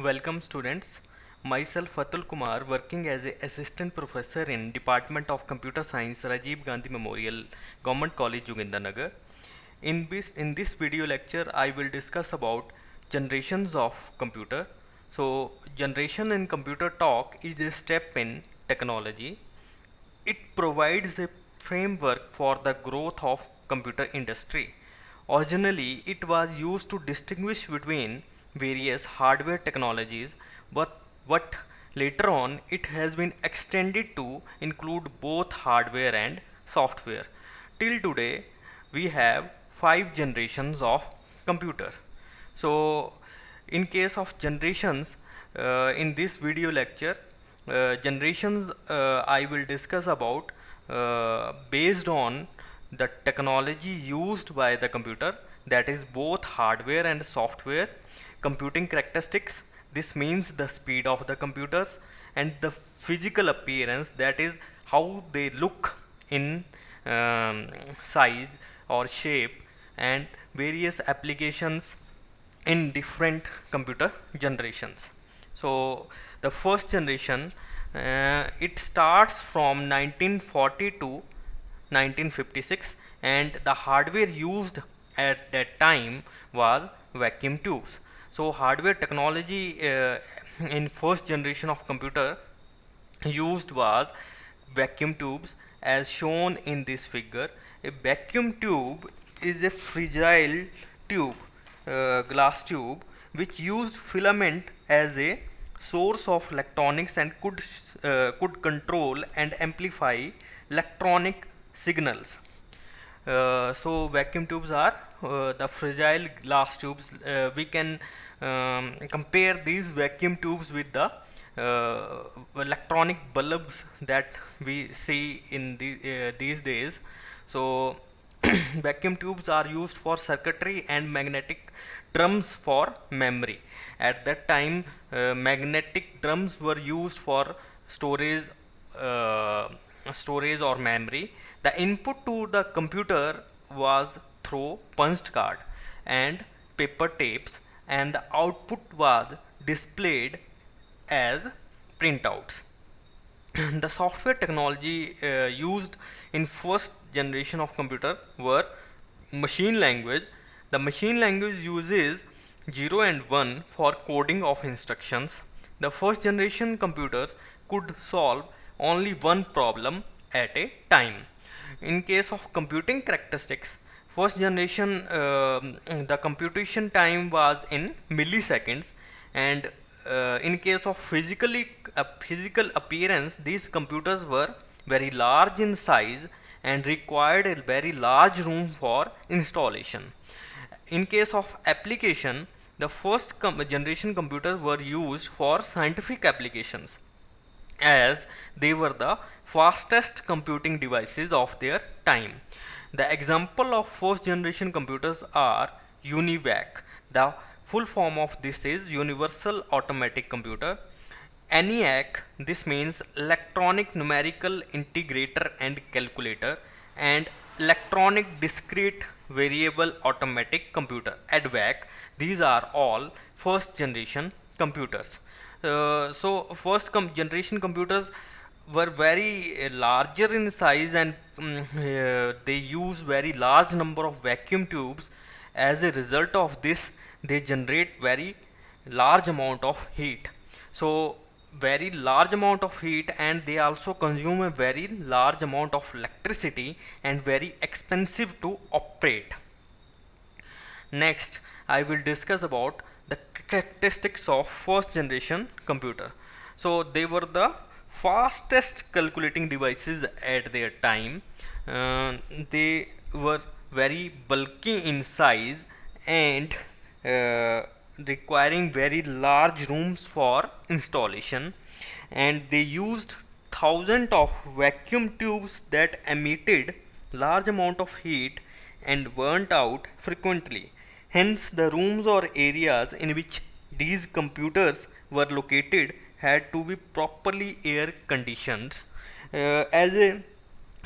Welcome students. Myself Atul Kumar, working as a assistant professor in Department of Computer Science, Rajiv Gandhi Memorial, Government College, Jogindanagar. In this video lecture, I will discuss about generations of computer. So, generation in computer talk is a step in technology. It provides a framework for the growth of computer industry. Originally, it was used to distinguish between various hardware technologies, but later on it has been extended to include both hardware and software. Till today, we have 5 generations of computer. So, in case of generations, in this video lecture, generations I will discuss about based on the technology used by the computer, that is both hardware and software, computing characteristics, this means the speed of the computers, and the physical appearance, that is how they look in size or shape, and various applications in different computer generations. So the first generation, it starts from 1940 to 1956, and the hardware used at that time was vacuum tubes. So hardware technology in first generation of computer used was vacuum tubes, as shown in this figure. A vacuum tube is a fragile tube, glass tube, which used filament as a source of electronics and could control and amplify electronic signals. So vacuum tubes are the fragile glass tubes. We can compare these vacuum tubes with the electronic bulbs that we see in these days. So vacuum tubes are used for circuitry and magnetic drums for memory. At that time, magnetic drums were used for storage, storage or memory. The input to the computer was through punched card and paper tapes, and the output was displayed as printouts. The software technology used in first generation of computer were machine language. The machine language uses 0 and 1 for coding of instructions. The first generation computers could solve only one problem at a time. In case of computing characteristics, first generation, the computation time was in milliseconds, and in case of physical appearance, these computers were very large in size and required a very large room for installation. In case of application, the first generation computers were used for scientific applications, as they were the fastest computing devices of their time. The example of first generation computers are UNIVAC. The full form of this is Universal Automatic Computer. ENIAC, this means Electronic Numerical Integrator and Calculator, and Electronic Discrete Variable Automatic Computer, EDVAC. These are all first generation computers. So first generation computers were very larger in size, and they use very large number of vacuum tubes. As a result of this, they generate very large amount of heat. So very large amount of heat, and they also consume a very large amount of electricity and very expensive to operate. Next, I will discuss about the characteristics of first generation computer. So they were the fastest calculating devices at their time. They were very bulky in size and requiring very large rooms for installation, and they used thousands of vacuum tubes that emitted large amount of heat and burnt out frequently. Hence, the rooms or areas in which these computers were located had to be properly air conditioned. As a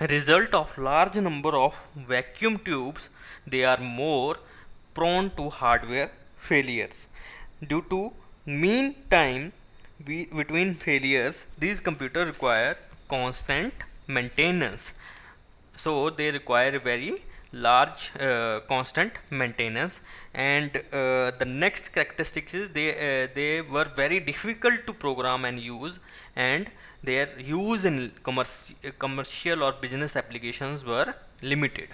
result of large number of vacuum tubes, they are more prone to hardware failures. Due to mean time between failures, these computers require constant maintenance. So they require very large constant maintenance. And the next characteristics is they were very difficult to program and use, and their use in commercial or business applications were limited.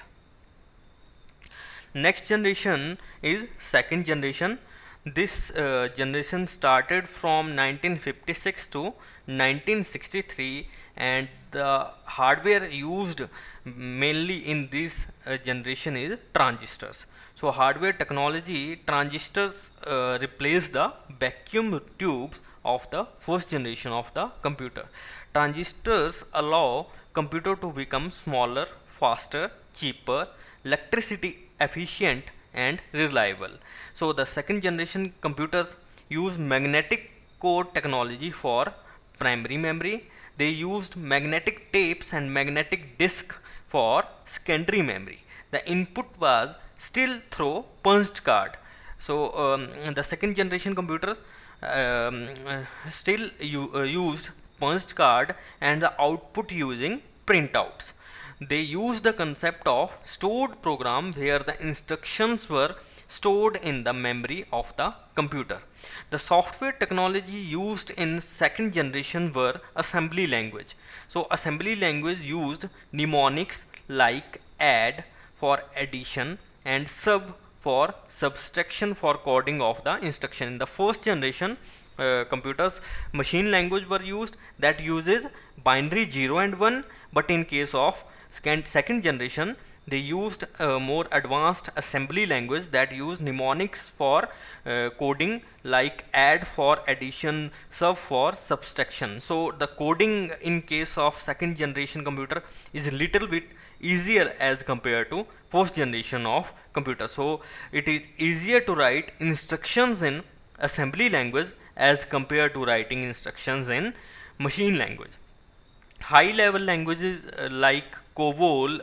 Next generation is second generation. This generation started from 1956 to 1963, and the hardware used mainly in this generation is transistors. So hardware technology, transistors replaced the vacuum tubes of the first generation of the computer. Transistors allow computer to become smaller, faster, cheaper, electricity efficient and reliable. So the second generation computers use magnetic core technology for primary memory. They used magnetic tapes and magnetic disk for secondary memory. The input was still through punched card. So the second generation computers still used punched card and the output using printouts. They used the concept of stored program where the instructions were stored in the memory of the computer. The software technology used in second generation were assembly language. So assembly language used mnemonics like add for addition and sub for subtraction for coding of the instruction. In the first generation computers, machine language were used that uses binary 0 and 1, but in case of second generation they used more advanced assembly language that use mnemonics for coding like add for addition, sub for subtraction. So the coding in case of second generation computer is little bit easier as compared to first generation of computer. So it is easier to write instructions in assembly language as compared to writing instructions in machine language. High level languages like COBOL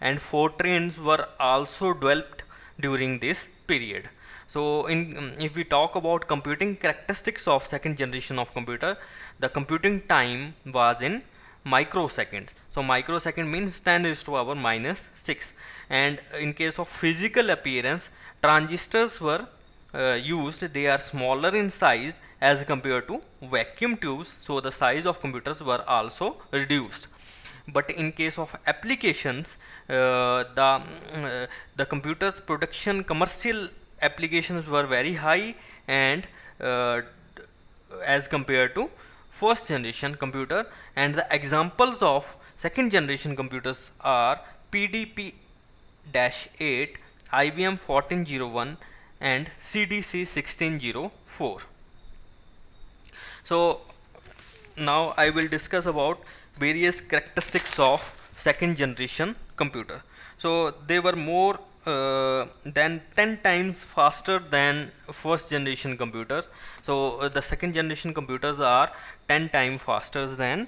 and Fortran were also developed during this period. So if we talk about computing characteristics of second generation of computer, the computing time was in microseconds. So microsecond means 10 raised to power minus 6. And in case of physical appearance, transistors were used. They are smaller in size as compared to vacuum tubes, so the size of computers were also reduced. But in case of applications, the computers production commercial applications were very high, and as compared to first generation computer. And the examples of second generation computers are PDP-8, IBM 1401 and CDC 1604. So now I will discuss about various characteristics of second generation computer. So they were more than 10 times faster than first generation computers. So the second generation computers are 10 times faster than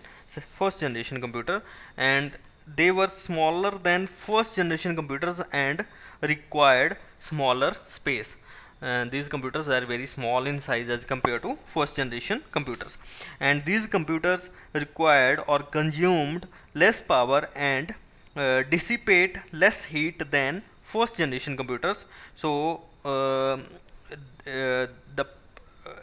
first generation computer, and they were smaller than first generation computers and required smaller space. These computers are very small in size as compared to first generation computers, and these computers required or consumed less power and dissipate less heat than first generation computers. So the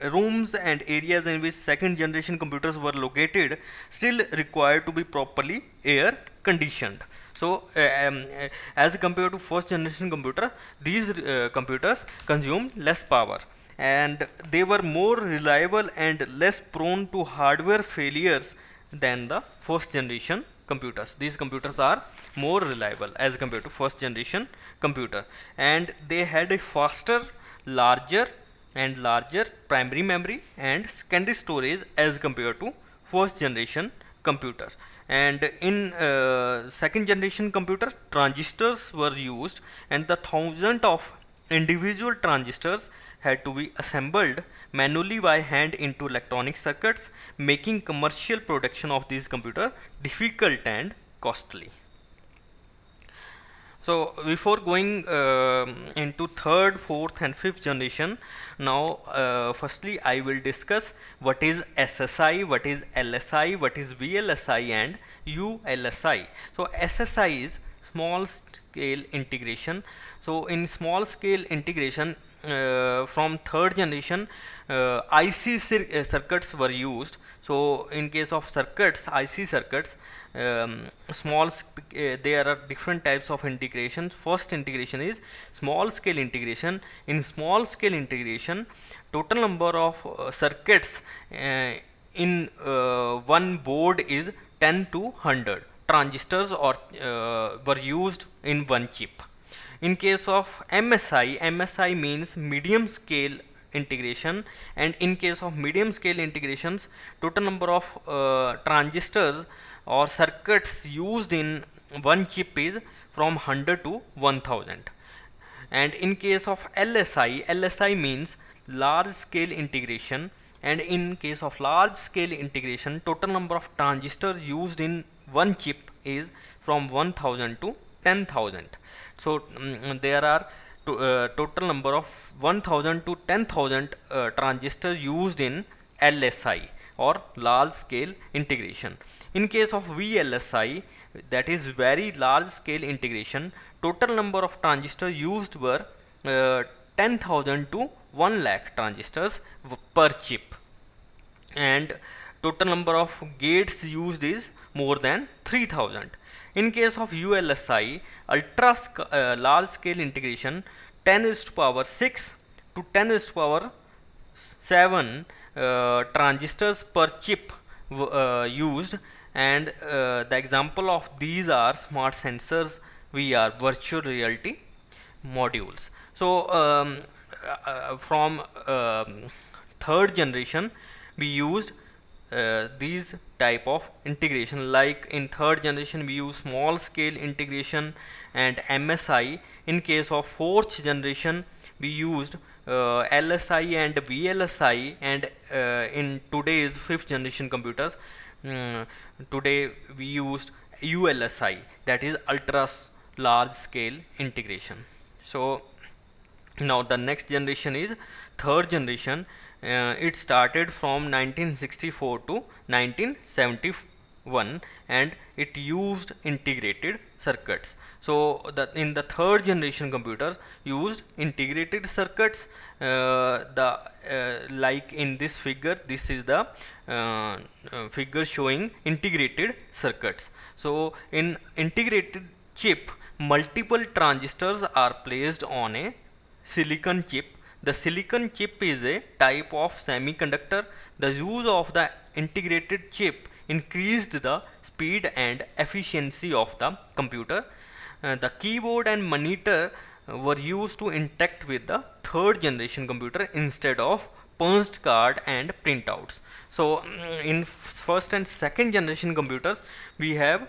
rooms and areas in which second generation computers were located still required to be properly air conditioned. So as compared to first generation computer, these computers consumed less power, and they were more reliable and less prone to hardware failures than the first generation computers. These computers are more reliable as compared to first generation computer, and they had a faster, larger primary memory and secondary storage as compared to first generation computers. And in second generation computer, transistors were used, and the thousands of individual transistors had to be assembled manually by hand into electronic circuits, making commercial production of these computers difficult and costly. So before going into third, fourth and fifth generation, now firstly I will discuss what is SSI, what is LSI, what is VLSI and ULSI. So SSI is small scale integration. So in small scale integration, from third generation, circuits were used. So in case of circuits, IC circuits, there are different types of integrations. First integration is small scale integration. In small scale integration, total number of circuits in one board is 10 to 100 transistors or were used in one chip. In case of MSI means medium scale integration, and in case of medium scale integrations, total number of transistors or circuits used in one chip is from 100 to 1000. And in case of LSI means large scale integration, and in case of large scale integration, total number of transistors used in one chip is from 1000 to 10,000. So there are total number of 1000 to 10,000 transistors used in LSI or large scale integration. In case of VLSI, that is very large scale integration, total number of transistors used were 10,000 to 1 lakh transistors per chip, and total number of gates used is more than 3000. In case of ULSI, large scale integration, 10 is to power 6 to 10 is to power 7 transistors per chip used, and the example of these are smart sensors, VR, virtual reality modules. So from third generation we used these type of integration. Like in third generation we use small scale integration and MSI. In case of fourth generation we used LSI and VLSI, and in today's fifth generation computers, today we used ULSI, that is ultra large scale integration. So now the next generation is third generation. It started from 1964 to 1971, and it used integrated circuits. So in the third generation computers used integrated circuits. Like in this figure, this is the figure showing integrated circuits. So in integrated chip, multiple transistors are placed on a silicon chip. The silicon chip is a type of semiconductor. The use of the integrated chip increased the speed and efficiency of the computer. The keyboard and monitor were used to interact with the third generation computer instead of punched card and printouts. So in first and second generation computers we have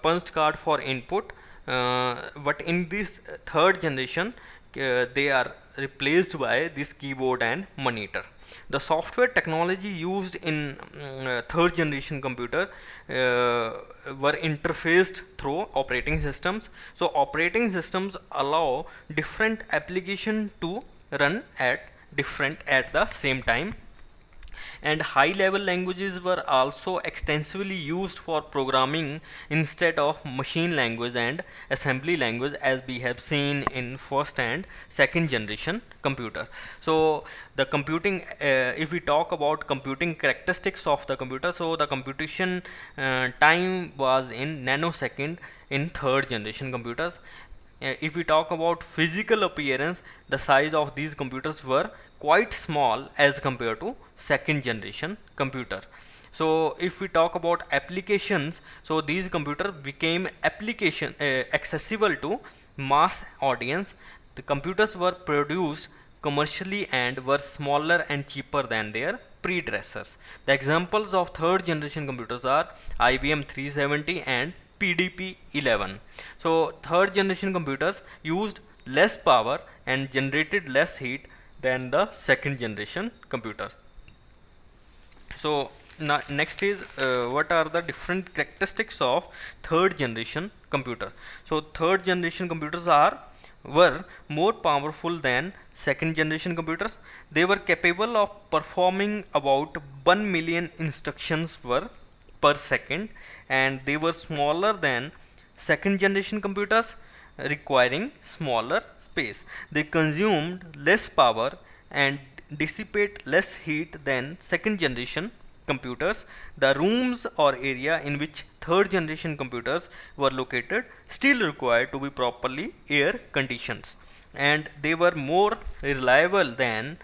punched card for input, but in this third generation they are replaced by this keyboard and monitor. The software technology used in third generation computer were interfaced through operating systems. So operating systems allow different application to run at the same time, and high level languages were also extensively used for programming instead of machine language and assembly language, as we have seen in first and second generation computer. So the computing, if we talk about computing characteristics of the computer, so the computation time was in nanosecond in third generation computers. If we talk about physical appearance, the size of these computers were quite small as compared to second generation computer. So if we talk about applications, so these computers became accessible to mass audience. The computers were produced commercially and were smaller and cheaper than their predecessors. The examples of third generation computers are IBM 370 and PDP 11. So third generation computers used less power and generated less heat than the second generation computers. So Now, next is what are the different characteristics of third generation computer. So third generation computers were more powerful than second generation computers. They were capable of performing about 1 million instructions per second, and they were smaller than second generation computers, requiring smaller space. They consumed less power and dissipate less heat than second generation computers. The rooms or area in which third generation computers were located still required to be properly air conditioned, and they were more reliable than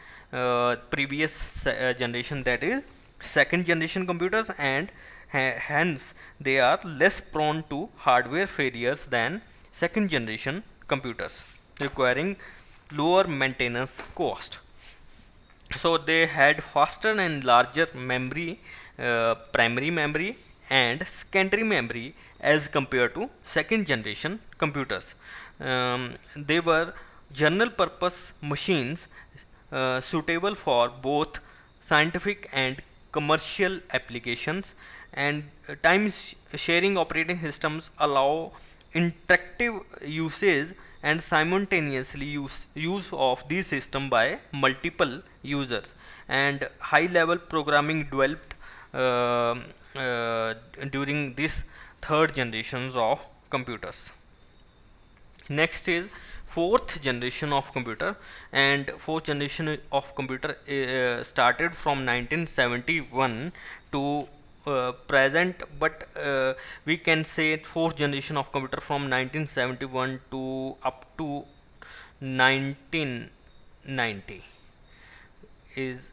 previous generation, that is second generation computers, and hence they are less prone to hardware failures than second generation computers, requiring lower maintenance cost. So they had faster and larger memory, primary memory and secondary memory, as compared to second generation computers. They were general purpose machines, suitable for both scientific and commercial applications, and time sharing operating systems allow interactive usage and simultaneously use of this system by multiple users, and high level programming developed uh, during this third generations of computers. Next is fourth generation of computer, and fourth generation of computer started from 1971 to present, but we can say fourth generation of computer from 1971 to up to 1990 is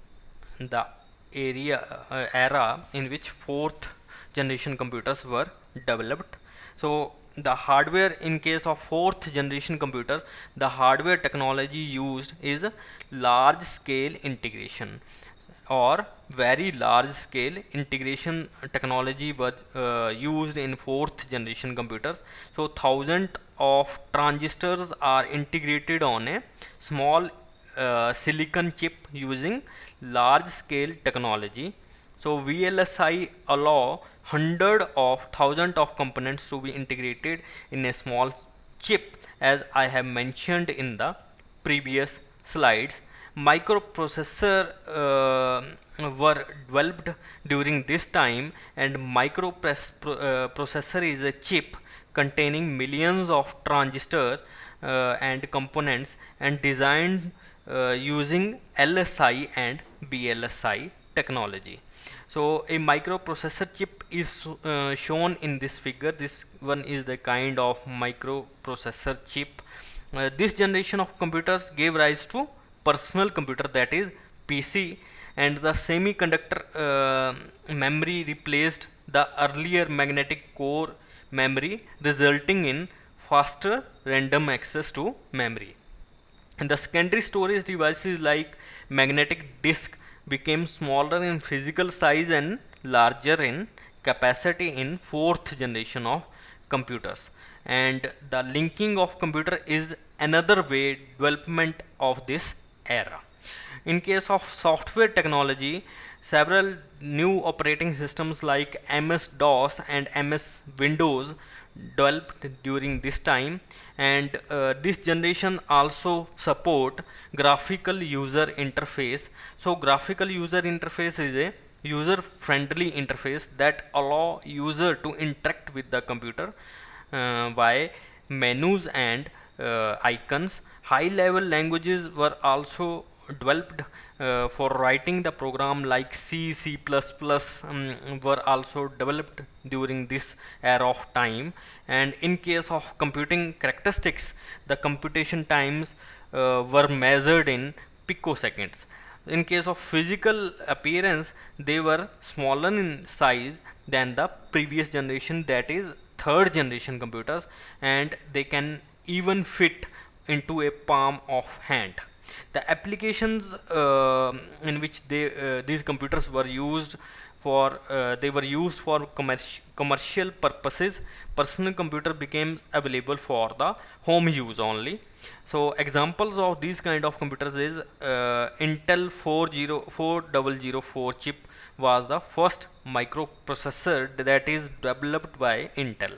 the era in which fourth generation computers were developed. So the hardware, in case of fourth generation computers, the hardware technology used is large scale integration, or very large scale integration technology was used in fourth generation computers. So thousands of transistors are integrated on a small silicon chip using large scale technology. So VLSI allow hundred of thousands of components to be integrated in a small chip, as I have mentioned in the previous slides. Microprocessor were developed during this time, and microprocessor is a chip containing millions of transistors and components, and designed using LSI and VLSI technology. So a microprocessor chip is shown in this figure. This one is the kind of microprocessor chip. This generation of computers gave rise to personal computer, that is PC, and the semiconductor memory replaced the earlier magnetic core memory, resulting in faster random access to memory. And the secondary storage devices like magnetic disk became smaller in physical size and larger in capacity in fourth generation of computers. And the linking of computer is another way development of this era. In case of software technology, several new operating systems like MS-DOS and MS Windows developed during this time, and this generation also support graphical user interface. So graphical user interface is a user friendly interface that allow user to interact with the computer by menus and icons. High level languages were also developed for writing the program, like C, C++, were also developed during this era of time. And in case of computing characteristics, the computation times were measured in picoseconds. In case of physical appearance, they were smaller in size than the previous generation, that is third generation computers, and they can even fit into a palm of hand. The applications in which these computers were used for they were used for commercial purposes. Personal computer became available for the home use only. So examples of these kind of computers is Intel 4004 chip was the first microprocessor that is developed by Intel.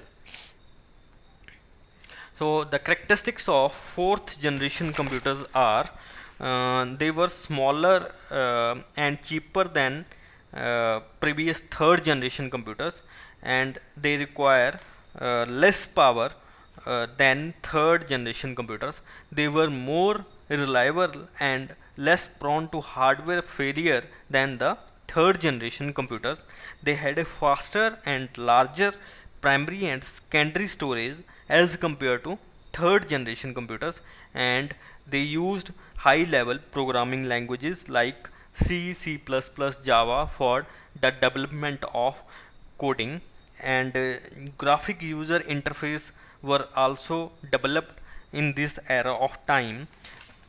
So the characteristics of fourth generation computers are they were smaller and cheaper than previous third generation computers, and they require less power than third generation computers. They were more reliable and less prone to hardware failure than the third generation computers. They had a faster and larger primary and secondary storage as compared to third generation computers, and they used high level programming languages like C, C++, Java for the development of coding, and graphic user interface were also developed in this era of time.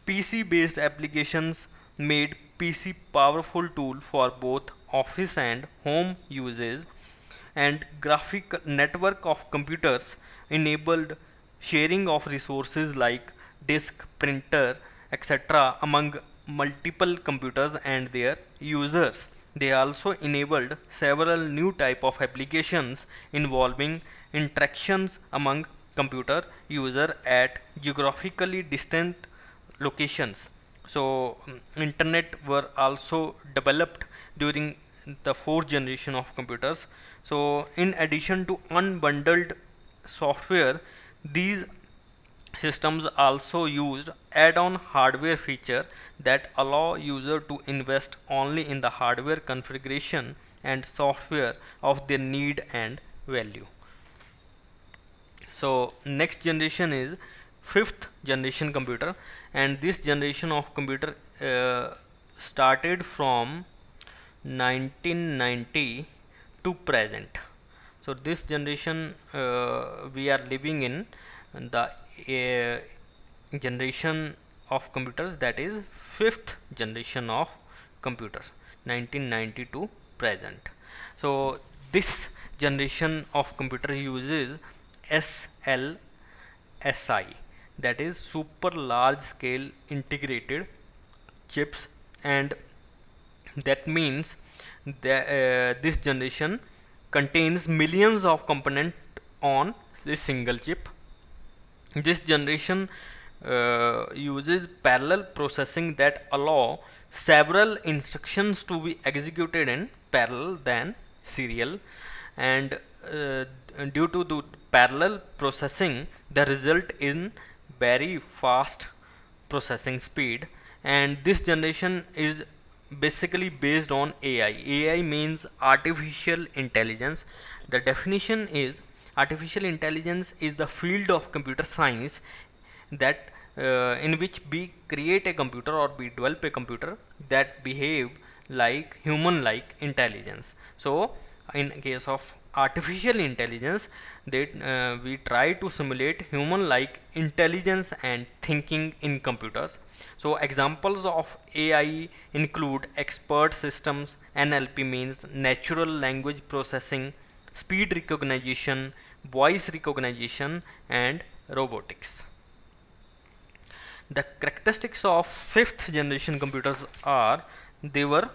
PC based applications made PC powerful tool for both office and home uses, and graphic network of computers enabled sharing of resources like disk, printer, etc. among multiple computers and their users. They also enabled several new type of applications involving interactions among computer user at geographically distant locations. So internet were also developed during the fourth generation of computers. So in addition to unbundled software, these systems also used add-on hardware feature that allow user to invest only in the hardware configuration and software of their need and value. So next generation is fifth generation computer, and this generation of computer started from 1990 to present. So this generation we are living in the generation of computers, that is fifth generation of computers, 1990 to present. So this generation of computer uses SLSI, that is super large scale integrated chips, and that means that this generation contains millions of components on a single chip. This generation uses parallel processing that allow several instructions to be executed in parallel than serial, and due to the parallel processing, the result in very fast processing speed. And this generation is basically based on AI. AI means artificial intelligence. The definition is artificial intelligence is the field of computer science that in which we create a computer or we develop a computer that behave like human like intelligence. So in case of artificial intelligence, that we try to simulate human like intelligence and thinking in computers. So examples of AI include expert systems, NLP means natural language processing, speed recognition, voice recognition, and robotics. The characteristics of fifth generation computers are they are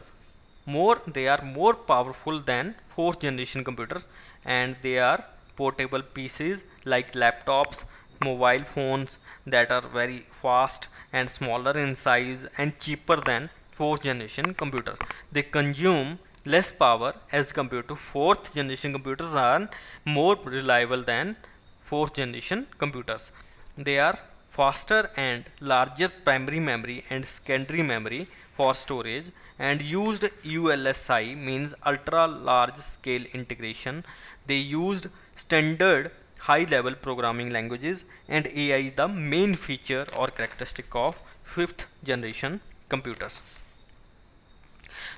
more powerful than fourth generation computers, and they are portable PCs like laptops, mobile phones that are very fast and smaller in size and cheaper than fourth generation computers. They consume less power as compared to fourth generation computers, are more reliable than fourth generation computers. They are faster and larger primary memory and secondary memory for storage, and used ULSI means ultra large scale integration. They used standard high level programming languages, and AI is the main feature or characteristic of fifth generation computers.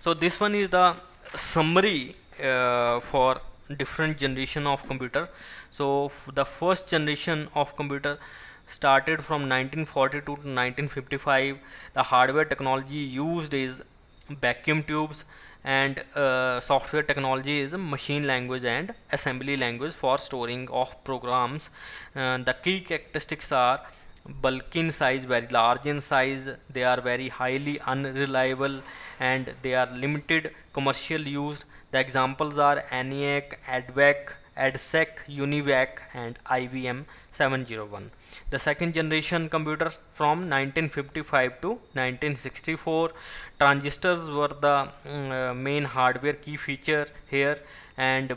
So this one is the summary for different generation of computer. So the first generation of computer started from 1942 to 1955. The hardware technology used is vacuum tubes, and software technology is machine language and assembly language for storing of programs. The key characteristics are bulky in size, very large in size, they are very highly unreliable, and they are limited commercial use. The examples are ENIAC, ADVAC, ADSEC, UNIVAC, and IBM 701. The second generation computers from 1955 to 1964. Transistors were the main hardware key feature here, and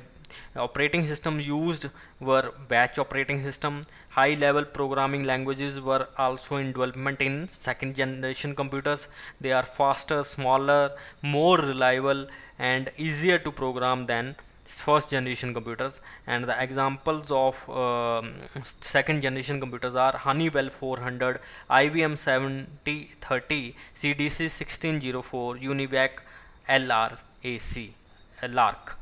operating system used were batch operating system. High level programming languages were also in development in second generation computers. They are faster, smaller, more reliable, and easier to program than first generation computers. And the examples of second generation computers are Honeywell 400, IBM 7030, CDC 1604, UNIVAC, LRAC, LARC.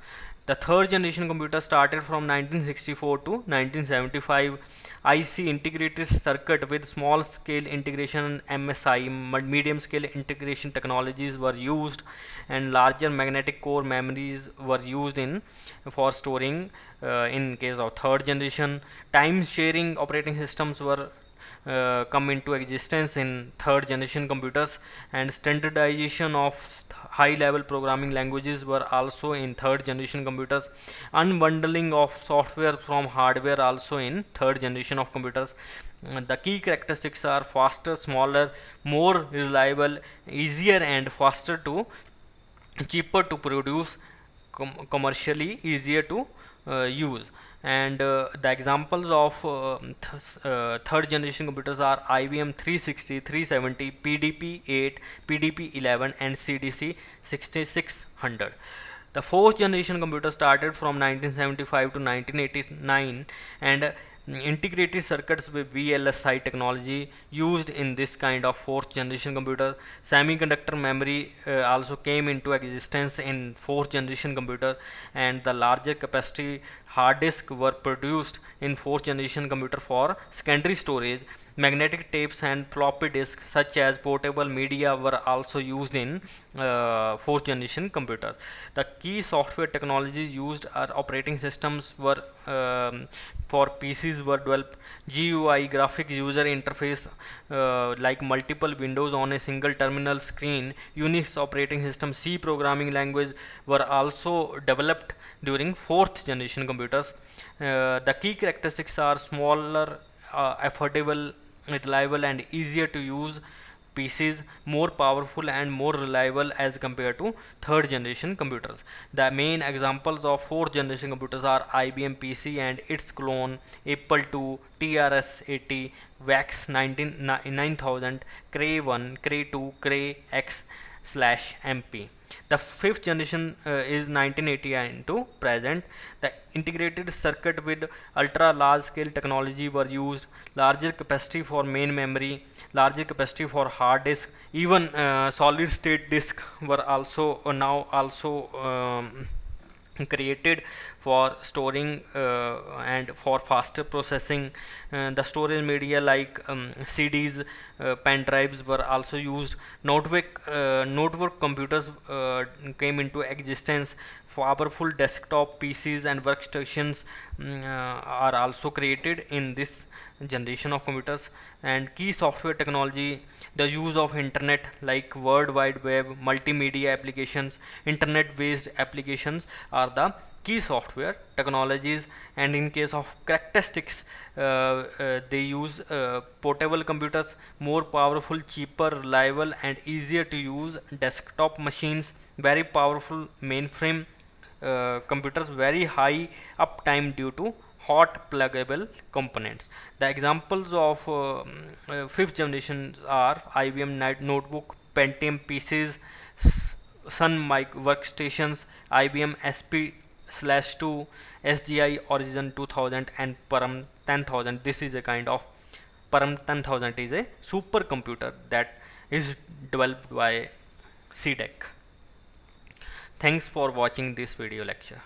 The third generation computer started from 1964 to 1975. IC, integrated circuit with small scale integration, MSI, medium scale integration technologies were used, and larger magnetic core memories were used in for storing in case of third generation. Time sharing operating systems were come into existence in third generation computers, and standardization of high level programming languages were also in third generation computers. Unbundling of software from hardware also in third generation of computers. The key characteristics are faster, smaller, more reliable, easier and faster to cheaper to produce, commercially easier to use. And the examples of third generation computers are IBM 360, 370, PDP 8, PDP 11, and CDC 6600. The fourth generation computer started from 1975 to 1989, and integrated circuits with VLSI technology used in this kind of fourth generation computer. Semiconductor memory also came into existence in fourth generation computer, and the larger capacity hard disk were produced in fourth generation computer for secondary storage. Magnetic tapes and floppy disks such as portable media were also used in fourth generation computers. The key software technologies used are operating systems were for PCs were developed. GUI, graphic user interface, like multiple windows on a single terminal screen. Unix operating system, C programming language were also developed during fourth generation computers. The key characteristics are smaller, affordable, reliable, and easier to use PCs, more powerful and more reliable as compared to third generation computers. The main examples of fourth generation computers are IBM PC and its clone, Apple II, TRS-80, VAX 9000, Cray 1, Cray 2, Cray X/MP. The fifth generation is 1989 to present. The integrated circuit with ultra large scale technology were used. Larger capacity for main memory, larger capacity for hard disk, even solid state disk were also now also created for storing and for faster processing. The storage media like CDs, pen drives were also used. Notebook computers came into existence. Powerful desktop PCs and workstations are also created in this generation of computers. And key software technology, the use of internet like World Wide Web, multimedia applications, internet based applications are the key software technologies. And in case of characteristics, they use portable computers, more powerful, cheaper, reliable, and easier to use desktop machines, very powerful mainframe computers, very high uptime due to hot pluggable components. The examples of fifth generation are IBM Notebook, Pentium PCs, Sun Mic workstations, IBM SP/2, SGI Origin 2000, and Param 10000. This is a kind of Param 10000 is a supercomputer that is developed by CDEC. Thanks for watching this video lecture.